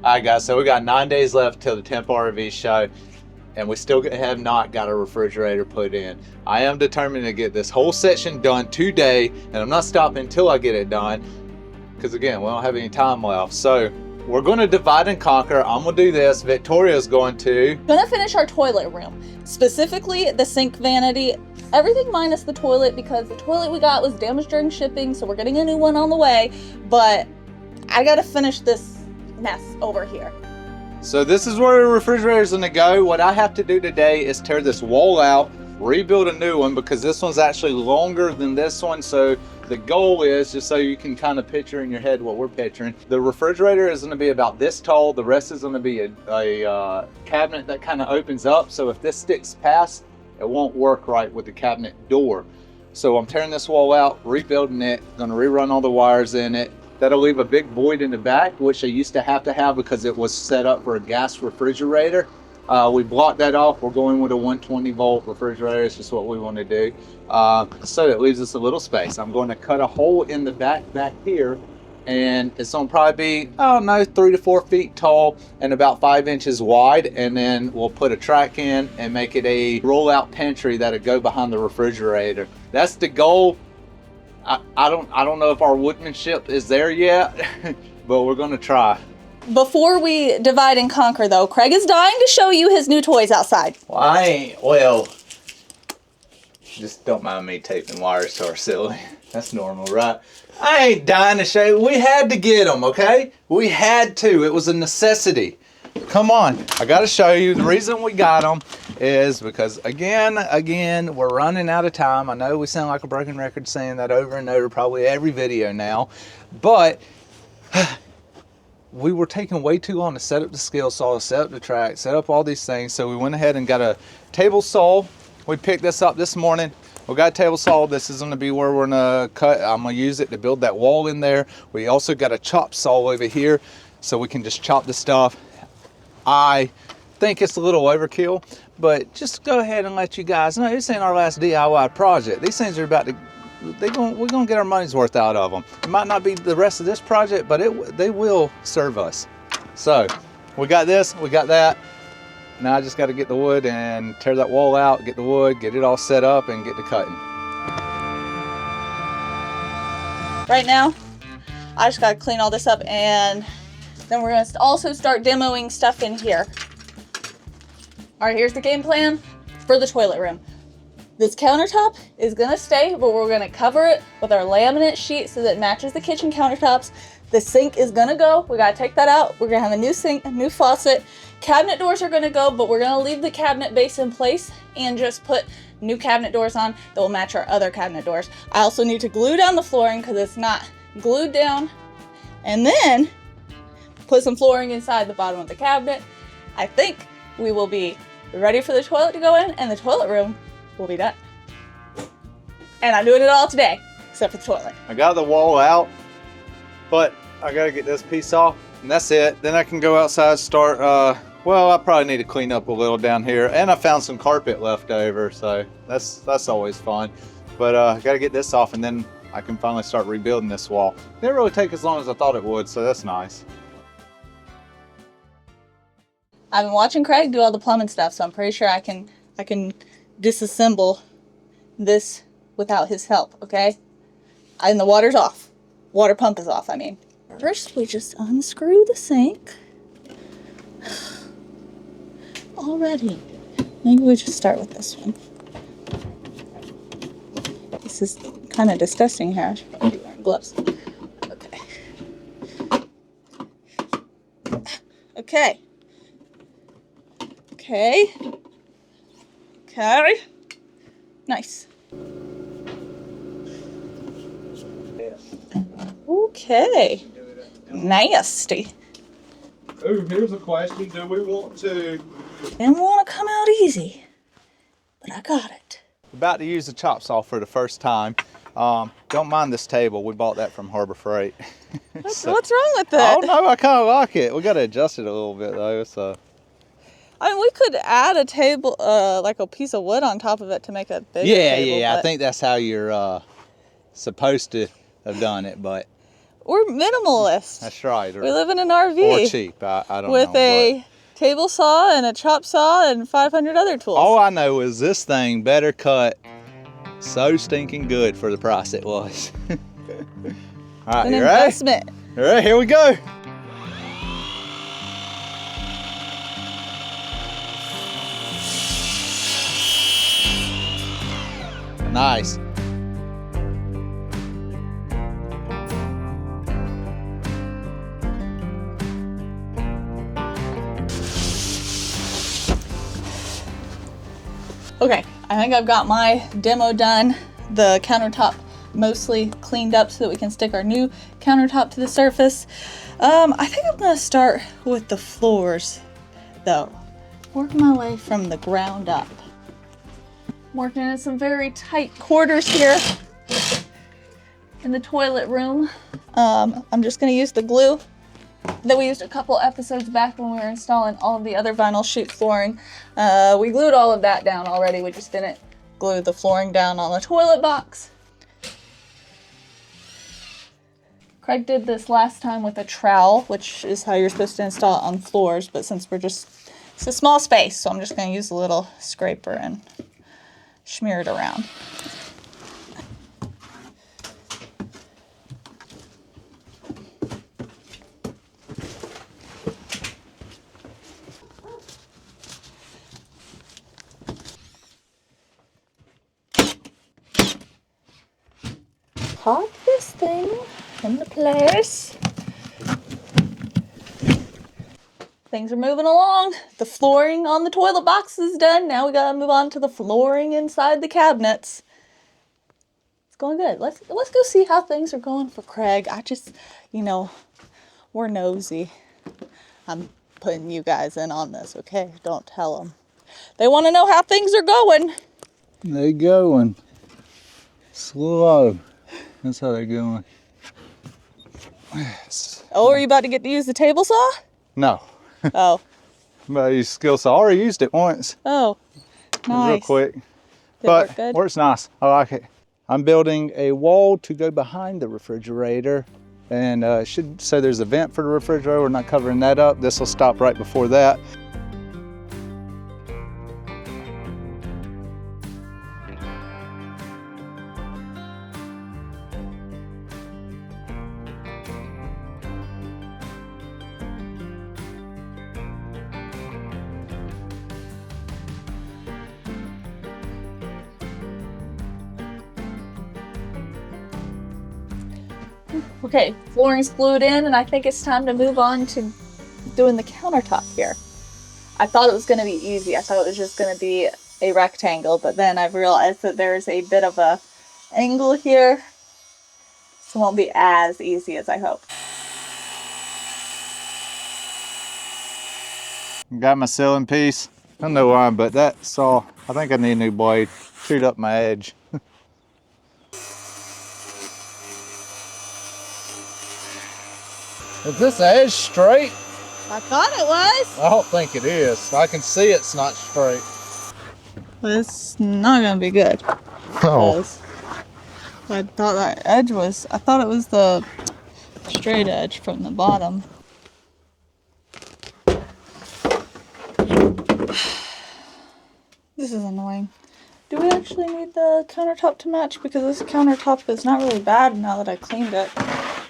Alright guys, so we got 9 days left till the Temple RV show, and we still have not got a refrigerator put in. I am determined to get this whole section done today, and I'm not stopping until I get it done, because again, we don't have any time left. So we're going to divide and conquer. I'm going to do this. Victoria's going to finish our toilet room, specifically the sink vanity, everything minus the toilet, because the toilet we got was damaged during shipping, so we're getting a new one on the way. But I got to finish this mess over here. So this is where the refrigerator's going to go. What I have to do today is tear this wall out, rebuild a new one, because this one's actually longer than this one. So the goal is, just so you can kind of picture in your head what we're picturing, the refrigerator is going to be about this tall. The rest is going to be a cabinet that kind of opens up. So if this sticks past, it won't work right with the cabinet door. So I'm tearing this wall out, rebuilding it, going to rerun all the wires in it. That'll leave a big void in the back, which I used to have because it was set up for a gas refrigerator. We blocked that off. We're going with a 120 volt refrigerator. It's just what we want to do. So it leaves us a little space. I'm going to cut a hole in the back here, and it's going to probably be, I don't know, 3 to 4 feet tall and about 5 inches wide. And then we'll put a track in and make it a roll-out pantry that'll go behind the refrigerator. That's the goal. I don't know if our woodmanship is there yet, but we're going to try. Before we divide and conquer, though, Craig is dying to show you his new toys outside. Well, just don't mind me taping wires to our ceiling. That's normal, right? I ain't dying to show you. We had to get them, okay? We had to. It was a necessity. Come on. I got to show you. The reason we got them is because, again, we're running out of time. I know we sound like a broken record saying that over and over, probably every video now, but we were taking way too long to set up the scale saw, set up the track, set up all these things. So we went ahead and got a table saw. We picked this up this morning. We got a table saw. This is going to be where we're going to cut. I'm going to use it to build that wall in there. We also got a chop saw over here, so we can just chop the stuff. I think it's a little overkill, but just go ahead and let you guys know this ain't our last DIY project. These things are about to, we're gonna get our money's worth out of them. It might not be the rest of this project, but they will serve us. So we got this, we got that. Now I just got to get the wood and tear that wall out, get the wood, get it all set up, and get to cutting. Right now, I just got to clean all this up, and then we're going to also start demoing stuff in here. All right, here's the game plan for the toilet room. This countertop is going to stay, but we're going to cover it with our laminate sheet so that it matches the kitchen countertops. The sink is going to go. We got to take that out. We're going to have a new sink, a new faucet. Cabinet doors are going to go, but we're going to leave the cabinet base in place and just put new cabinet doors on that will match our other cabinet doors. I also need to glue down the flooring because it's not glued down. And then put some flooring inside the bottom of the cabinet. I think we will be ready for the toilet to go in, and the toilet room will be done. And I'm doing it all today, except for the toilet. I got the wall out, but I got to get this piece off, and that's it. Then I can go outside, start, well, I probably need to clean up a little down here, and I found some carpet left over, so that's always fun. But I got to get this off, and then I can finally start rebuilding this wall. It didn't really take as long as I thought it would, so that's nice. I've been watching Craig do all the plumbing stuff, so I'm pretty sure I can disassemble this without his help, okay? And the water's off. Water pump is off, I mean. First, we just unscrew the sink. Already. Maybe we just start with this one. This is kind of disgusting here. I should probably be wearing gloves. Okay. Okay. Okay. Okay. Nice. Okay. Nasty. Oh, here's a question. Do we want to? Didn't want to come out easy, but I got it. About to use the chop saw for the first time. Don't mind this table. We bought that from Harbor Freight. What's wrong with that? Oh no, I kind of like it. We got to adjust it a little bit though. So. I mean, we could add a table, like a piece of wood on top of it to make a bigger table. Yeah. I think that's how you're supposed to have done it, but. We're minimalist. That's right. We live in an RV. Or cheap. I don't know. With a table saw and a chop saw and 500 other tools. All I know is this thing better cut so stinking good for the price it was. All right, An you ready? investment. All right, here we go. Nice. Okay, I think I've got my demo done. The countertop mostly cleaned up so that we can stick our new countertop to the surface. I think I'm gonna start with the floors though. Work my way from the ground up. I'm working in some very tight quarters here in the toilet room. I'm just gonna use the glue that we used a couple episodes back when we were installing all of the other vinyl sheet flooring. We glued all of that down already. We just didn't glue the flooring down on the toilet box. Craig did this last time with a trowel, which is how you're supposed to install it on floors, but since it's a small space, so I'm just gonna use a little scraper and smear it around. Pop this thing into place. Things are moving along. The flooring on the toilet box is done. Now we gotta move on to the flooring inside the cabinets. It's going good. Let's go see how things are going for Craig. We're nosy. I'm putting you guys in on this, okay? Don't tell them. They want to know how things are going. They're going slow. That's how they're going. Yes. Oh, are you about to get to use the table saw? No. Oh. But I used skill saw. I already used it once. Oh, nice. Real quick. Did it But work good? works nice. I like it. I'm building a wall to go behind the refrigerator. And should say there's a vent for the refrigerator. We're not covering that up. This will stop right before that. Okay, flooring's glued in, and I think it's time to move on to doing the countertop here. I thought it was going to be easy. I thought it was just going to be a rectangle, but then I've realized that there's a bit of a angle here, so it won't be as easy as I hope. Got my ceiling piece. I don't know why, but that saw, I think I need a new blade. Chewed up my edge. Is this edge straight? I thought it was. I don't think it is. I can see it's not straight. Well, it's not going to be good. Oh. I thought that edge was, I thought it was the straight edge from the bottom. This is annoying. Do we actually need the countertop to match? Because this countertop is not really bad now that I cleaned it.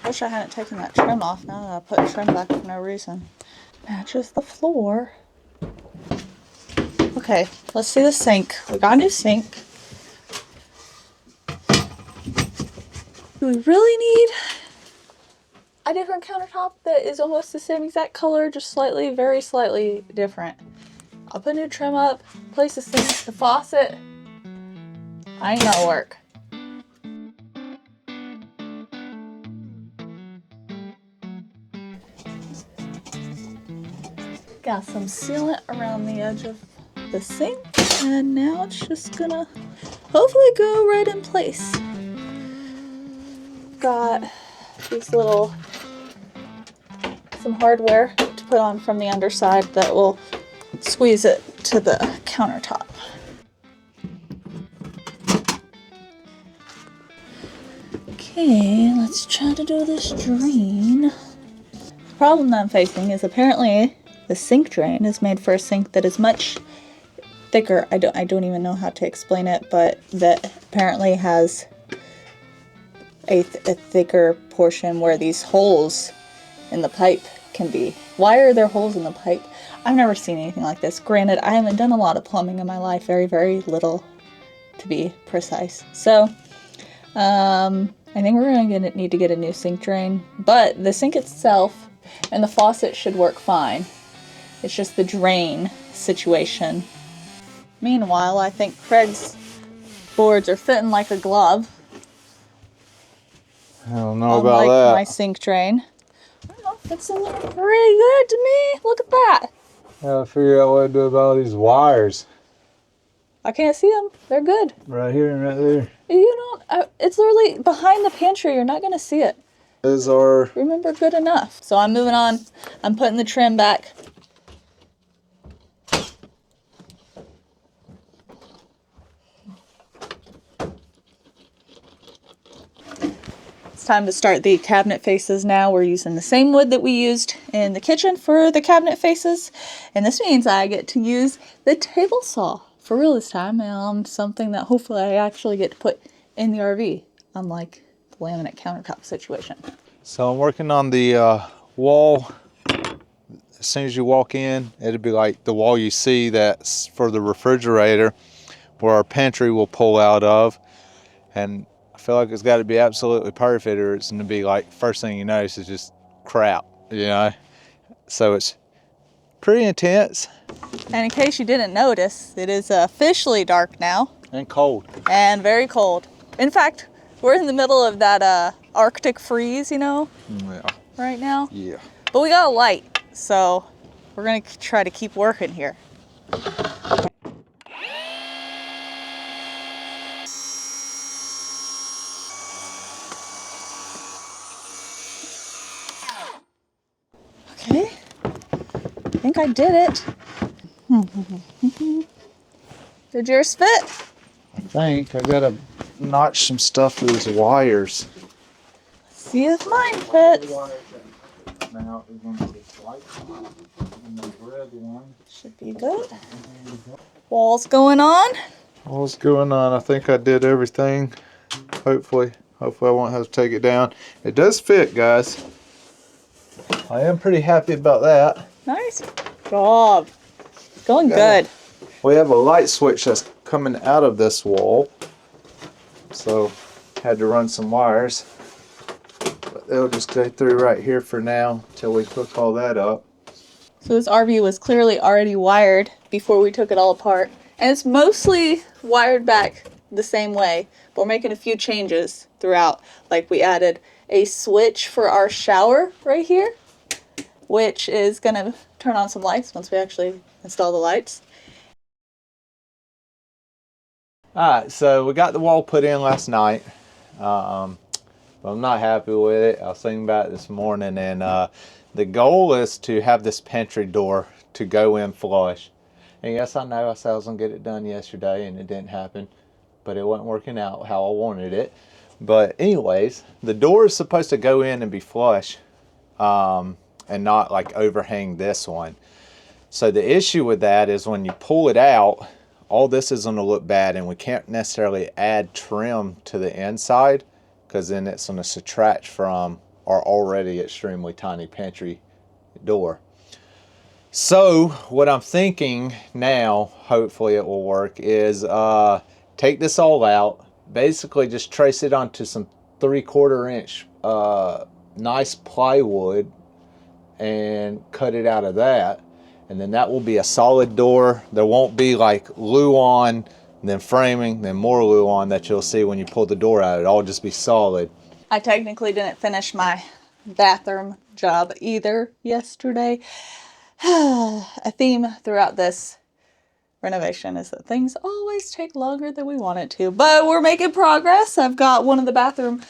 Wish I hadn't taken that trim off now that I put trim back for no reason. Matches the floor. Okay, let's see the sink. We got a new sink. Do we really need a different countertop that is almost the same exact color, just slightly, very slightly different? I'll put new trim up, place the sink, the faucet. I ain't gonna work. Got some sealant around the edge of the sink, and now it's just gonna hopefully go right in place. Got these some hardware to put on from the underside that will squeeze it to the countertop. Okay, let's try to do this drain. The problem that I'm facing is apparently the sink drain is made for a sink that is much thicker. I don't even know how to explain it, but that apparently has a thicker portion where these holes in the pipe can be. Why are there holes in the pipe? I've never seen anything like this. Granted, I haven't done a lot of plumbing in my life, very, very little to be precise. So, I think we're going to need to get a new sink drain, but the sink itself and the faucet should work fine. It's just the drain situation. Meanwhile, I think Craig's boards are fitting like a glove. I don't know about Unlike that. my sink drain. I don't know, fits in there pretty good to me. Look at that. Gotta figure out what to do about all these wires. I can't see them. They're good. Right here and right there. You don't, it's literally behind the pantry. You're not going to see it. Those are... Remember, good enough. So I'm moving on. I'm putting the trim back. It's time to start the cabinet faces now. We're using the same wood that we used in the kitchen for the cabinet faces. And this means I get to use the table saw for real this time. Something that hopefully I actually get to put in the RV, unlike the laminate countertop situation. So I'm working on the wall. As soon as you walk in, it'll be like the wall you see that's for the refrigerator where our pantry will pull out of. And I feel like it's got to be absolutely perfect or it's going to be like, first thing you notice is just crap, you know? So it's pretty intense. And in case you didn't notice, it is officially dark now. And cold. And very cold. In fact, we're in the middle of that Arctic freeze, you know, Yeah. right now. Yeah. But we got a light, so we're going to try to keep working here. Okay, I think I did it. Did yours fit? I think I gotta notch some stuff through these wires. See if mine fits. Now is one of the white one and the red one. Should be good. Walls going on. What's going on? I think I did everything. Hopefully I won't have to take it down. It does fit, guys. I am pretty happy about that. Nice job. It's going good. We have a light switch that's coming out of this wall, so had to run some wires. But they'll just go through right here for now till we hook all that up. So this RV was clearly already wired before we took it all apart. And it's mostly wired back the same way, but we're making a few changes throughout. Like we added a switch for our shower right here, which is gonna turn on some lights once we actually install the lights. Alright, so we got the wall put in last night. But I'm not happy with it. I was thinking about it this morning, and the goal is to have this pantry door to go in flush. And yes, I know I said I was going to get it done yesterday, and it didn't happen. But it wasn't working out how I wanted it. But anyways, the door is supposed to go in and be flush, and not like overhang this one. So the issue with that is when you pull it out, all this is going to look bad, and we can't necessarily add trim to the inside because then it's going to subtract from our already extremely tiny pantry door. So what I'm thinking now, hopefully it will work, is take this all out, basically just trace it onto some 3/4 inch nice plywood and cut it out of that. And then that will be a solid door. There won't be like Luan, then framing, then more Luan that you'll see when you pull the door out. It'll all just be solid. I technically didn't finish my bathroom job either yesterday. A theme throughout this renovation is that things always take longer than we want it to. But we're making progress. I've got one of the bathroom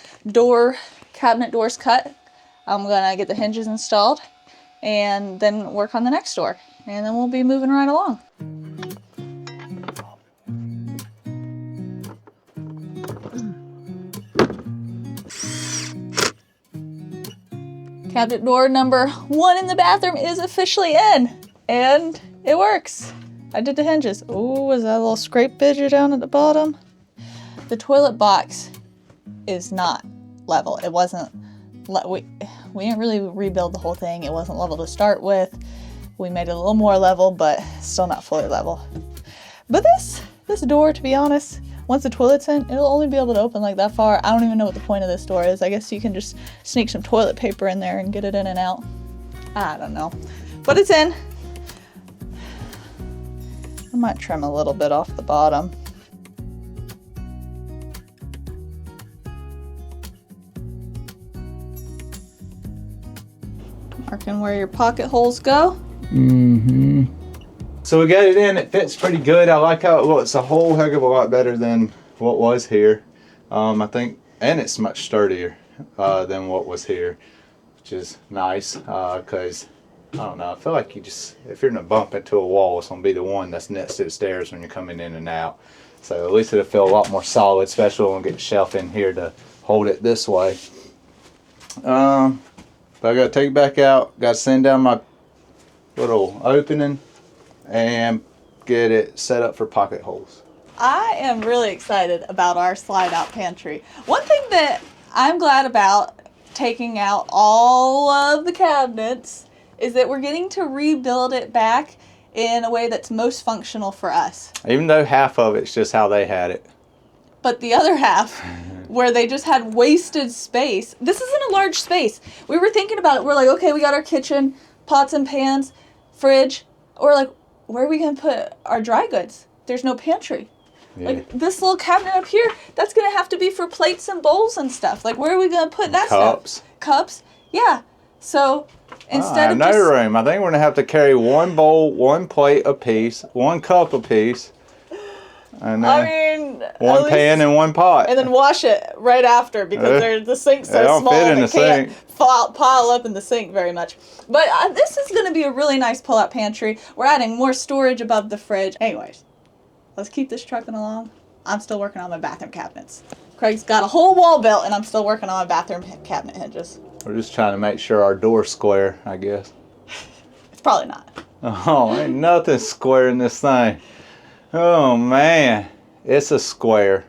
cabinet doors cut. I'm gonna get the hinges installed and then work on the next door. And then we'll be moving right along. Cabinet door number 1 in the bathroom is officially in, and it works. I did the hinges. Oh, is that a little scrape bidget down at the bottom? The toilet box is not level. It wasn't, we didn't really rebuild the whole thing. It wasn't level to start with. We made it a little more level, but still not fully level. But this door, to be honest, once the toilet's in, it'll only be able to open like that far. I don't even know what the point of this door is. I guess you can just sneak some toilet paper in there and get it in and out. I don't know. But it's in. I might trim a little bit off the bottom. Marking where your pocket holes go. Mm-hmm. So we got it in. It fits pretty good. I like how it looks a whole heck of a lot better than what was here. I think, and it's much sturdier than what was here, which is nice because I don't know. I feel like if you're gonna bump into a wall, it's gonna be the one that's next to the stairs when you're coming in and out. So at least it'll feel a lot more solid, especially when we get the shelf in here to hold it this way. But I gotta take it back out. Gotta sand down my little opening and get it set up for pocket holes. I am really excited about our slide out pantry. One thing that I'm glad about taking out all of the cabinets is that we're getting to rebuild it back in a way that's most functional for us. Even though half of it's just how they had it. But the other half, where they just had wasted space, this isn't a large space. We were thinking about it. We're like, okay, we got our kitchen, pots and pans, fridge. Or like, where are we going to put our dry goods? There's no pantry. Yeah. Like this little cabinet up here, that's going to have to be for plates and bowls and stuff. Like where are we going to put that Cups. stuff? Cups. Yeah. So instead of no room. I think we're going to have to carry one bowl, one plate a piece, one cup a piece. And then one pan and one pot. And then wash it right after because the sink's so small fit in it can't pile up in the sink very much. But this is going to be a really nice pull-out pantry. We're adding more storage above the fridge. Anyways, let's keep this trucking along. I'm still working on my bathroom cabinets. Craig's got a whole wall built and I'm still working on my bathroom cabinet hinges. We're just trying to make sure our door's square, I guess. It's probably not. Oh, ain't nothing square in this thing. Oh man, it's a square.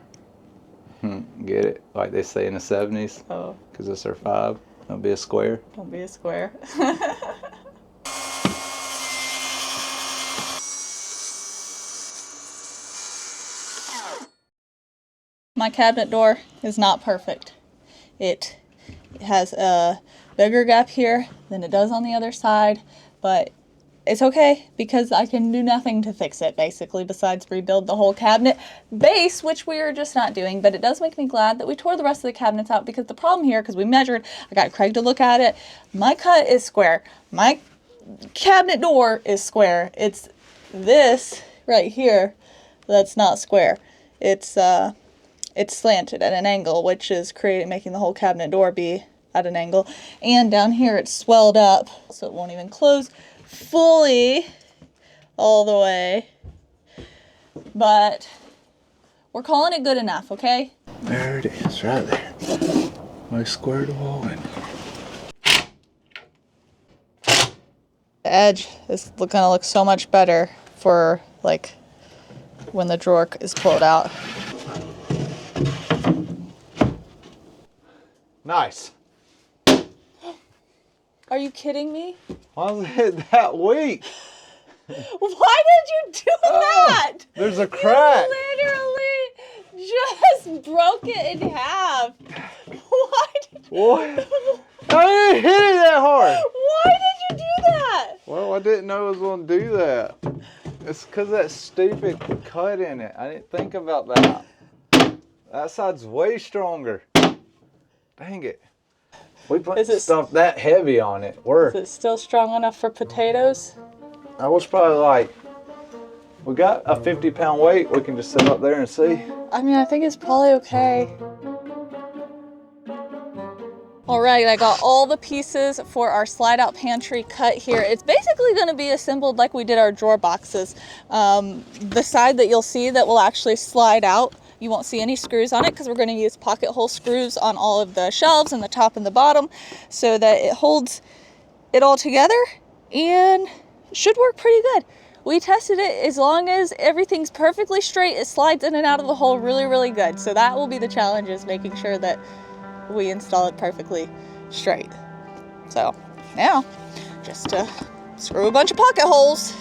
Get it? Like they say in the 70s? Oh. Because it's our 5. Don't be a square. Don't be a square. My cabinet door is not perfect. It has a bigger gap here than it does on the other side, but it's okay because I can do nothing to fix it basically besides rebuild the whole cabinet base, which we are just not doing. But it does make me glad that we tore the rest of the cabinets out because the problem here, because we measured, I got Craig to look at it, my cut is square. My cabinet door is square. It's this right here that's not square. It's slanted at an angle, which is making the whole cabinet door be at an angle. And down here it's swelled up so it won't even close fully all the way, but we're calling it good enough, okay? There it is, right there. I squared the wall in. The edge is gonna look so much better for like when the drawer is pulled out. Nice. Are you kidding me? Why was it that weak? Why did you do that? There's a crack. You literally just broke it in half. Why did What? I didn't hit it that hard. Why did you do that? Well, I didn't know it was going to do that. It's because of that stupid cut in it. I didn't think about that. That side's way stronger. Dang it. We put stuff that heavy on it. Is it still strong enough for potatoes? I was probably like, we got a 50-pound weight. We can just sit up there and see. I mean, I think it's probably okay. All right, I got all the pieces for our slide out pantry cut here. It's basically going to be assembled like we did our drawer boxes. The side that you'll see that will actually slide out You won't see any screws on it because we're going to use pocket hole screws on all of the shelves and the top and the bottom so that it holds it all together and should work pretty good. We tested it. As long as everything's perfectly straight, it slides in and out of the hole really, really good. So that will be the challenge, is making sure that we install it perfectly straight. So now, just to screw a bunch of pocket holes.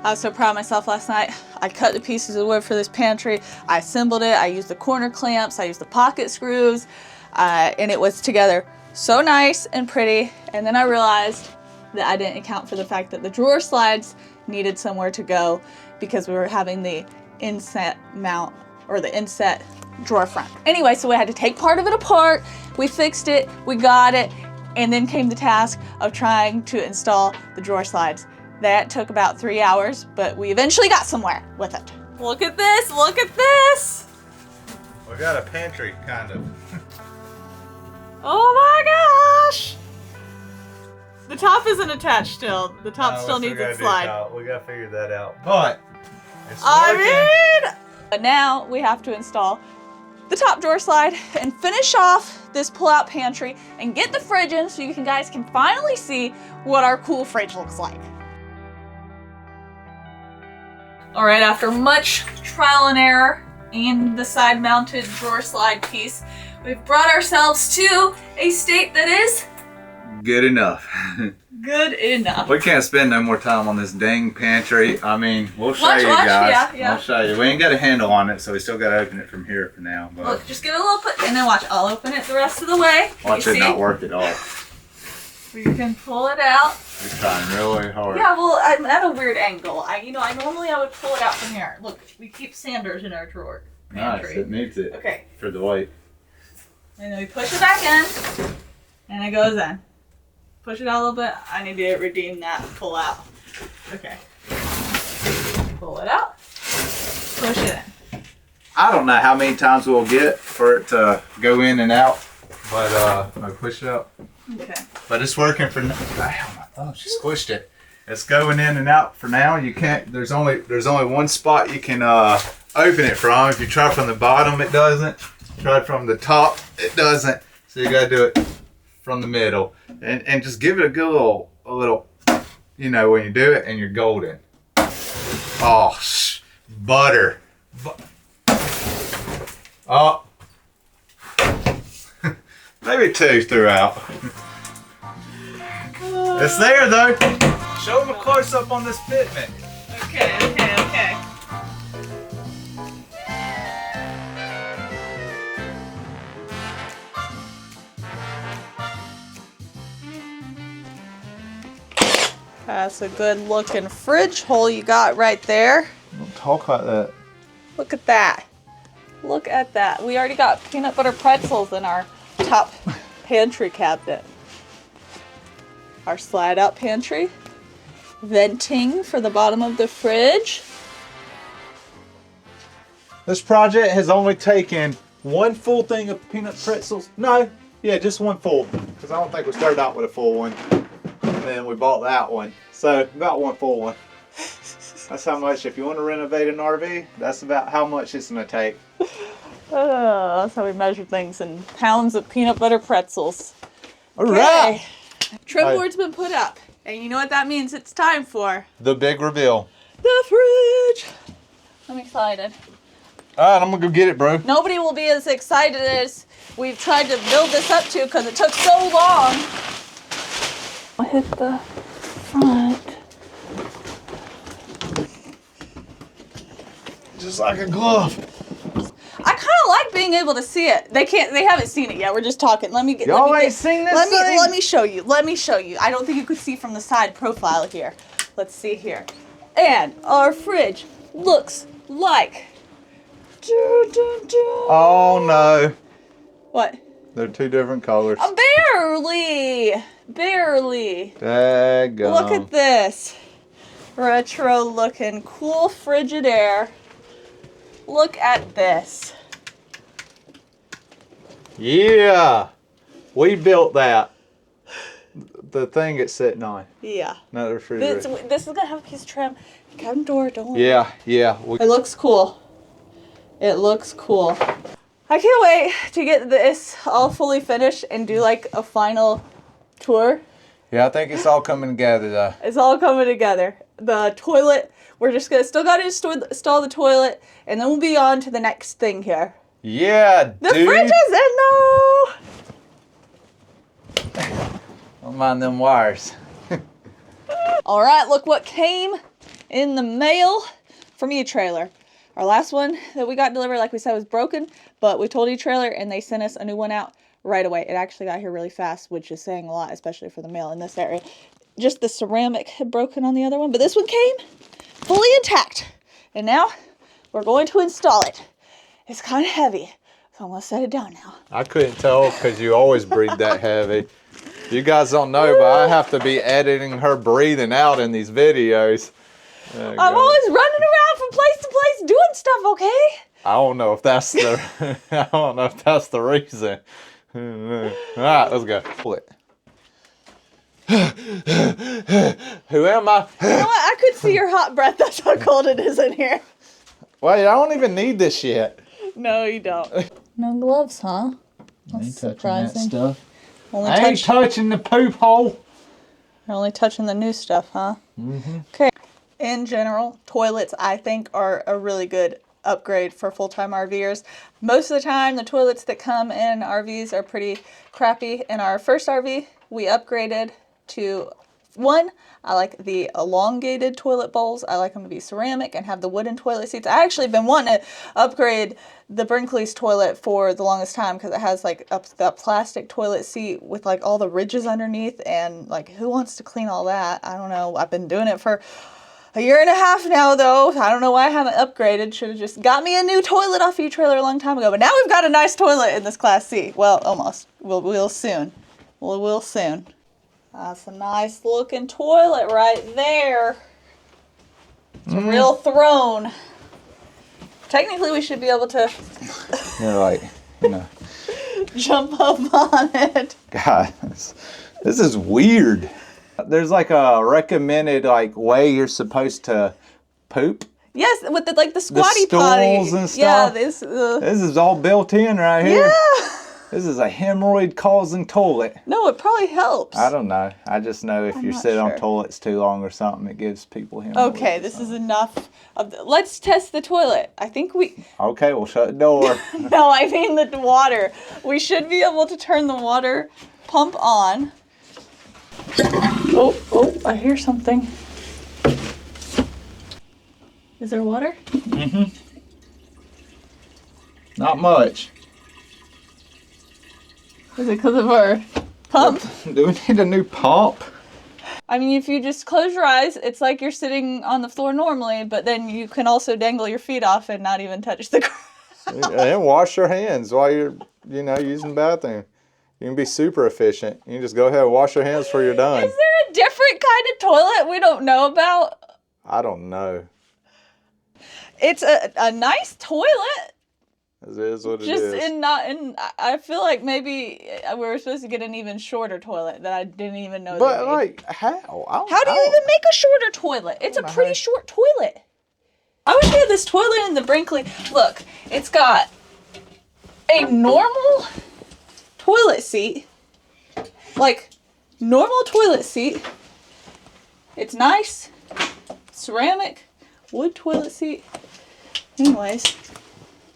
I was so proud of myself last night. I cut the pieces of wood for this pantry. I assembled it. I used the corner clamps. I used the pocket screws. And it was together so nice and pretty. And then I realized that I didn't account for the fact that the drawer slides needed somewhere to go because we were having the inset mount, or the inset drawer front. Anyway, so we had to take part of it apart. We fixed it, we got it, and then came the task of trying to install the drawer slides. That took about 3 hours, but we eventually got somewhere with it. Look at this, look at this! We got a pantry, kind of. Oh my gosh! The top isn't attached still. The top still needs its slide. We gotta figure that out. But it's but now we have to install the top drawer slide and finish off this pull-out pantry and get the fridge in so you guys can finally see what our cool fridge looks like. All right, after much trial and error and the side-mounted drawer slide piece, we've brought ourselves to a state that is good enough. good enough. We can't spend no more time on this dang pantry. I mean, we'll show you guys. Yeah. We'll show you. We ain't got a handle on it, so we still got to open it from here for now. But look, just give it a little put, and then watch. I'll open it the rest of the way. Watch it not work at all. You can pull it out. We're trying really hard. Yeah, well, I'm at a weird angle. I normally I would pull it out from here. Look, we keep sanders in our drawer pantry. Nice, it needs it. Okay. For the weight. And then we push it back in, and it goes in. Push it out a little bit. I need to redeem that pull out. Okay. Pull it out. Push it in. I don't know how many times we'll get for it to go in and out, but I push it out. Okay. But it's working for now. Damn, my thumb, she squished it. It's going in and out for now. You can't. There's only one spot you can open it from. If you try from the bottom, it doesn't. Try from the top, it doesn't. So you gotta do it from the middle, and just give it a good little, you know, when you do it, and you're golden. Oh, butter. Oh, maybe 2 throughout. It's there though. Show them a close up on this fitment. Okay. That's a good looking fridge hole you got right there. Don't talk like that. Look at that. Look at that. We already got peanut butter pretzels in our top pantry cabinet. Our slide out pantry. Venting for the bottom of the fridge. This project has only taken one full thing of peanut pretzels. No, yeah, just one full. Because I don't think we started out with a full one. And then we bought that one. So about one full one. That's how much, if you want to renovate an RV, that's about how much it's going to take. That's how we measure things in pounds of peanut butter pretzels. All right. Trim board's been put up. And you know what that means? It's time for the big reveal. The fridge. I'm excited. All right, I'm going to go get it, bro. Nobody will be as excited as we've tried to build this up to because it took so long. I'll hit the front. Just like a glove. I kind of like being able to see it. They haven't seen it yet. We're just talking. Y'all ain't seen this thing? Let me show you. Let me show you. I don't think you could see from the side profile here. Let's see here. And our fridge looks like. Oh no. What? They're 2 different colors. Barely. Daggone. Look at this. Retro looking cool Frigidaire. Look at this. Yeah. We built that. the thing it's sitting on. Yeah. Not the refrigerator. This is gonna have a piece of trim. Come door, don't worry. Yeah. It looks cool. It looks cool. I can't wait to get this all fully finished and do like a final tour. Yeah, I think it's all coming together though. It's all coming together. The toilet, we're just gonna still gotta install the toilet, and then we'll be on to the next thing here. Yeah, The fridge is in though! Don't mind them wires. Alright, look what came in the mail from E-Trailer. Our last one that we got delivered, like we said, was broken, but we told E-Trailer and they sent us a new one out right away. It actually got here really fast, which is saying a lot, especially for the mail in this area. Just the ceramic had broken on the other one, but this one came fully intact. And now we're going to install it. It's kind of heavy, so I'm going to set it down now. I couldn't tell because you always breathe that heavy. You guys don't know, but I have to be editing her breathing out in these videos. I'm always running around from place to place doing stuff, okay? I don't know if that's the I don't know if that's the reason. All right, let's go. Pull it. Who am I? You know what? I could see your hot breath. That's how cold it is in here. Wait, I don't even need this yet. No, you don't. No gloves, huh? That's surprising. That stuff. Only I ain't touching the poop hole. You're only touching the new stuff, huh? Mm-hmm. Okay. In general, toilets, I think, are a really good upgrade for full-time RVers. Most of the time, the toilets that come in RVs are pretty crappy. In our first RV, we upgraded to one. I like the elongated toilet bowls. I like them to be ceramic and have the wooden toilet seats. I actually been wanting to upgrade the Brinkley's toilet for the longest time because it has like that plastic toilet seat with like all the ridges underneath, and like who wants to clean all that? I don't know. I've been doing it for a year and a half now though. I don't know why I haven't upgraded. Should have just got me a new toilet off E-Trailer a long time ago. But now we've got a nice toilet in this Class C. Well, almost. We'll soon. We'll soon. That's a nice looking toilet right there. It's a real throne. Technically, we should be able to You're like, you know. jump up on it. God, this is weird. There's like a recommended like way you're supposed to poop. Yes, with the squatty the potty. stools and stuff. Yeah, this is all built in right here. Yeah. This is a hemorrhoid causing toilet. No, it probably helps. I don't know. I just know if you sit on toilets too long or something, it gives people hemorrhoids. Okay, this is enough. Let's test the toilet. I think we... Okay, we'll shut the door. No, I mean the water. We should be able to turn the water pump on. Oh, I hear something. Is there water? Mm-hmm. Not much. Is it because of our pump? Do we need a new pump? I mean, if you just close your eyes, it's like you're sitting on the floor normally, but then you can also dangle your feet off and not even touch the ground. And wash your hands while you're, using the bathroom. You can be super efficient. You can just go ahead and wash your hands before you're done. Is there a different kind of toilet we don't know about? I don't know. It's a nice toilet. It is what it Just is. I feel like maybe we were supposed to get an even shorter toilet that I didn't even know. But like, how? How do you even make a shorter toilet? It's a pretty short toilet. I wish we had this toilet in the Brinkley. Look, it's got a normal toilet seat, like normal toilet seat. It's nice, ceramic, wood toilet seat. Anyways.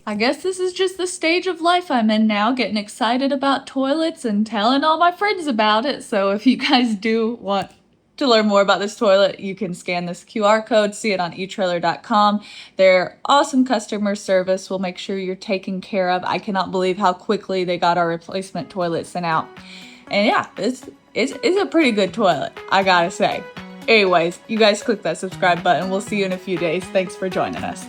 I guess this is just the stage of life I'm in now, getting excited about toilets and telling all my friends about it. So if you guys do want to learn more about this toilet, you can scan this QR code, see it on eTrailer.com. Their awesome customer service will make sure you're taken care of. I cannot believe how quickly they got our replacement toilet sent out. And yeah, it's a pretty good toilet, I gotta say. Anyways, you guys click that subscribe button. We'll see you in a few days. Thanks for joining us.